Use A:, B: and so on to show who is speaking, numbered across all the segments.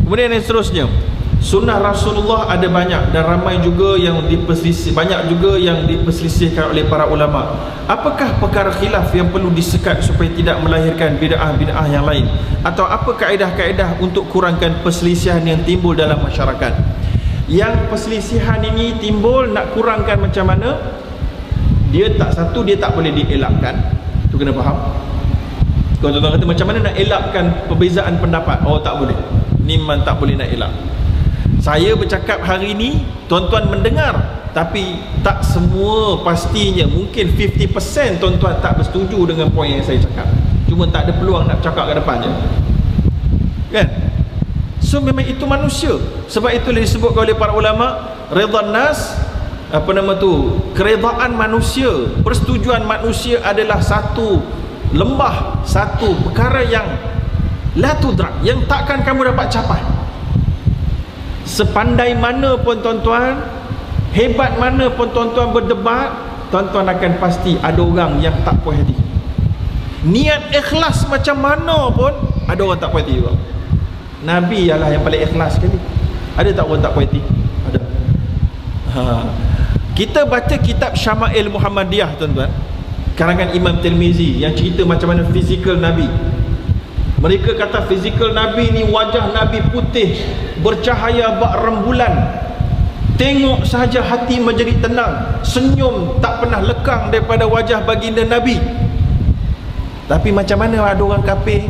A: Kemudian yang seterusnya, sunnah Rasulullah ada banyak dan ramai juga yang banyak juga yang diperselisihkan oleh para ulama. Apakah perkara khilaf yang perlu disekat supaya tidak melahirkan bid'ah-bid'ah yang lain? Atau apa kaedah-kaedah untuk kurangkan perselisihan yang timbul dalam masyarakat? Yang perselisihan ini timbul, nak kurangkan macam mana? Dia tak boleh dielakkan. Tu kena faham. Kalau tuan-tuan kata macam mana nak elakkan perbezaan pendapat? Oh, tak boleh. Ni memang tak boleh nak elak. Saya bercakap hari ni, tuan-tuan mendengar, tapi tak semua pastinya, mungkin 50% tuan-tuan tak bersetuju dengan poin yang saya cakap. Cuma tak ada peluang nak cakap ke depan je. Kan? So memang itu manusia. Sebab itulah disebutkan oleh para ulama, redha nas, keredaan manusia, persetujuan manusia adalah satu lembah, satu perkara yang la tudrak, yang takkan kamu dapat capai. Sepandai mana pun tuan-tuan, hebat mana pun tuan-tuan berdebat, tuan-tuan akan pasti ada orang yang tak puas hati. Niat ikhlas macam mana pun ada orang tak puas hati juga. Nabi ialah yang paling ikhlas sekali. Ada tak orang tak puas hati? Ada. Kita baca kitab Syama'il Muhammadiyah tuan-tuan, karangan Imam Tirmizi, yang cerita macam mana fizikal Nabi. Mereka kata fizikal Nabi ni, wajah Nabi putih, bercahaya bak rembulan. Tengok sahaja hati menjadi tenang. Senyum tak pernah lekang daripada wajah baginda Nabi. Tapi macam mana ada orang kafir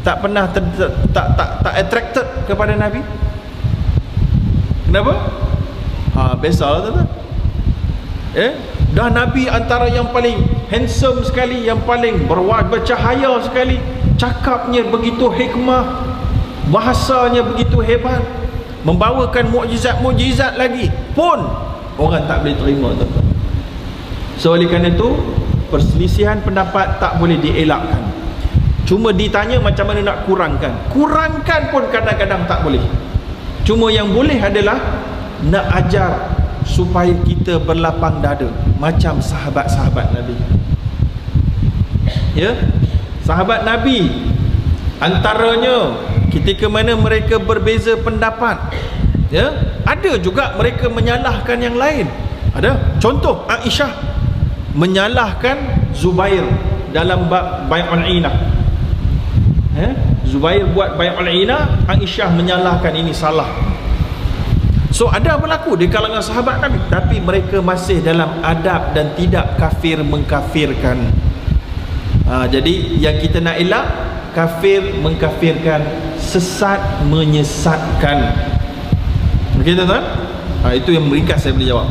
A: tak pernah tak attracted kepada Nabi? Kenapa? Biasalah tuan-tuan. Dah Nabi antara yang paling handsome sekali, yang paling bercahaya sekali, cakapnya begitu hikmah, bahasanya begitu hebat, membawakan mukjizat-mukjizat lagi pun orang tak boleh terima tuan-tuan. So oleh kerana itu, perselisihan pendapat tak boleh dielakkan. Cuma ditanya macam mana nak kurangkan. Kurangkan pun kadang-kadang tak boleh. Cuma yang boleh adalah nak ajar supaya kita berlapang dada macam sahabat-sahabat Nabi. Ya, sahabat Nabi, antaranya ketika mana mereka berbeza pendapat, ya, ada juga mereka menyalahkan yang lain. Ada. Contoh, Aisyah menyalahkan Zubair dalam bab Bai'ul Inah. Zubair buat Bai'ul Inah, Aisyah menyalahkan ini salah. So ada berlaku di kalangan sahabat Nabi, tapi mereka masih dalam adab dan tidak kafir mengkafirkan. Jadi yang kita nak elak, kafir mengkafirkan, sesat menyesatkan. Okey tuan-tuan? Itu yang meringkas saya boleh jawab.